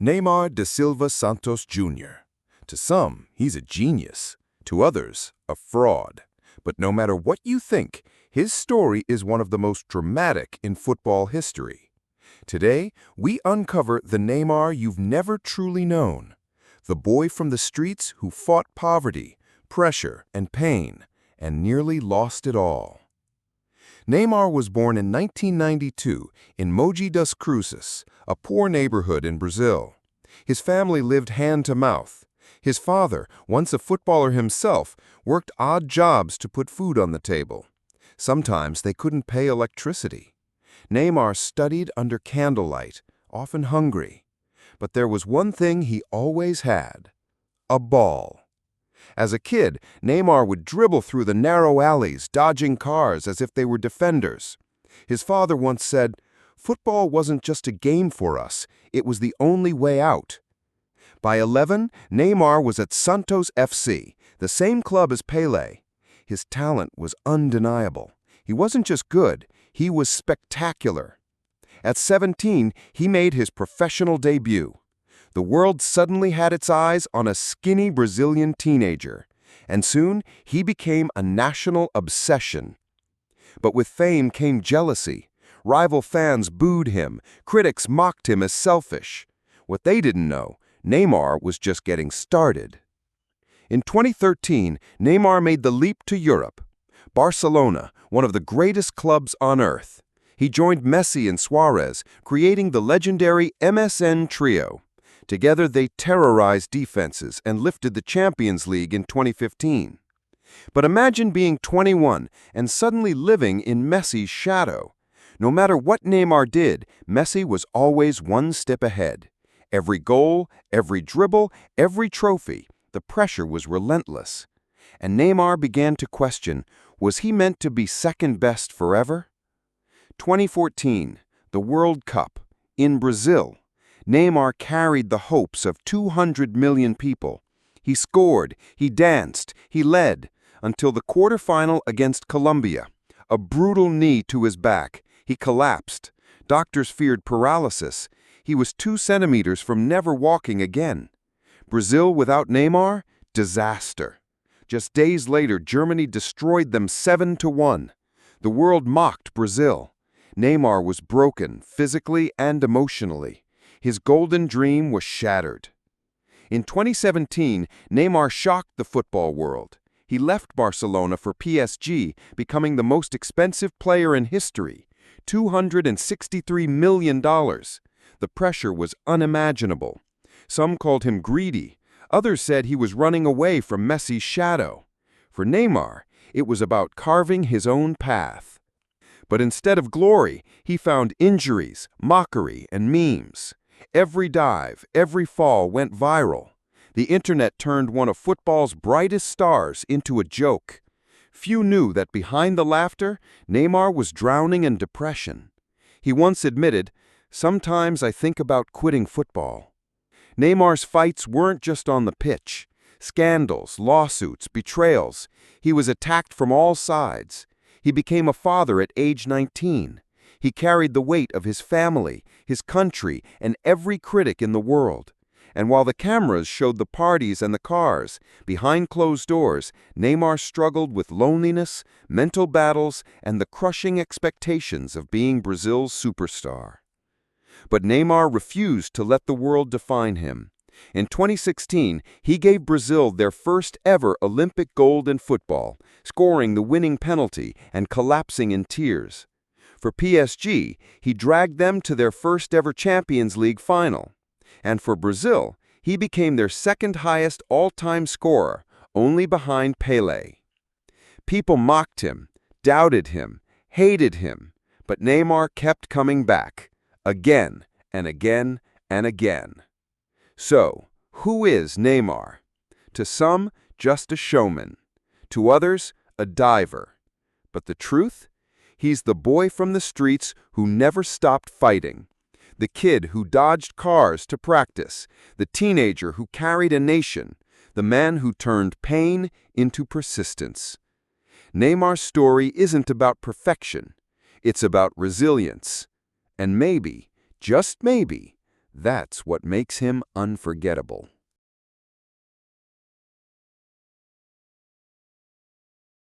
Neymar da Silva Santos Jr. To some, he's a genius. To others, a fraud. But no matter what you think, his story is one of the most dramatic in football history. Today, we uncover the Neymar you've never truly known. The boy from the streets who fought poverty, pressure, and pain, and nearly lost it all. Neymar was born in 1992 in Mogi das Cruzes, a poor neighborhood in Brazil. His family lived hand-to-mouth. His father, once a footballer himself, worked odd jobs to put food on the table. Sometimes they couldn't pay electricity. Neymar studied under candlelight, often hungry. But there was one thing he always had: a ball. As a kid, Neymar would dribble through the narrow alleys, dodging cars as if they were defenders. His father once said, "Football wasn't just a game for us, it was the only way out." By 11, Neymar was at Santos FC, the same club as Pelé. His talent was undeniable. He wasn't just good, he was spectacular. At 17, he made his professional debut. The world suddenly had its eyes on a skinny Brazilian teenager, and soon he became a national obsession. But with fame came jealousy. Rival fans booed him, critics mocked him as selfish. What they didn't know, Neymar was just getting started. In 2013, Neymar made the leap to Europe. Barcelona, one of the greatest clubs on earth. He joined Messi and Suarez, creating the legendary MSN trio. Together, they terrorized defenses and lifted the Champions League in 2015. But imagine being 21 and suddenly living in Messi's shadow. No matter what Neymar did, Messi was always one step ahead. Every goal, every dribble, every trophy, the pressure was relentless. And Neymar began to question, was he meant to be second best forever? 2014, the World Cup, in Brazil. Neymar carried the hopes of 200 million people. He scored, he danced, he led, until the quarterfinal against Colombia. A brutal knee to his back. He collapsed. Doctors feared paralysis. He was 2 centimeters from never walking again. Brazil without Neymar? Disaster. Just days later, Germany destroyed them 7-1. The world mocked Brazil. Neymar was broken, physically and emotionally. His golden dream was shattered. In 2017, Neymar shocked the football world. He left Barcelona for PSG, becoming the most expensive player in history, $263 million. The pressure was unimaginable. Some called him greedy. Others said he was running away from Messi's shadow. For Neymar, it was about carving his own path. But instead of glory, he found injuries, mockery, and memes. Every dive, every fall went viral. The internet turned one of football's brightest stars into a joke. Few knew that behind the laughter, Neymar was drowning in depression. He once admitted, "Sometimes I think about quitting football." Neymar's fights weren't just on the pitch. Scandals, lawsuits, betrayals. He was attacked from all sides. He became a father at age 19. He carried the weight of his family, his country, and every critic in the world. And while the cameras showed the parties and the cars, behind closed doors, Neymar struggled with loneliness, mental battles, and the crushing expectations of being Brazil's superstar. But Neymar refused to let the world define him. In 2016, he gave Brazil their first ever Olympic gold in football, scoring the winning penalty and collapsing in tears. For PSG, he dragged them to their first ever Champions League final. And for Brazil, he became their second highest all-time scorer, only behind Pelé. People mocked him, doubted him, hated him, but Neymar kept coming back, again and again and again. So, who is Neymar? To some, just a showman. To others, a diver. But the truth? He's the boy from the streets who never stopped fighting. The kid who dodged cars to practice. The teenager who carried a nation. The man who turned pain into persistence. Neymar's story isn't about perfection. It's about resilience. And maybe, just maybe, That's what makes him unforgettable.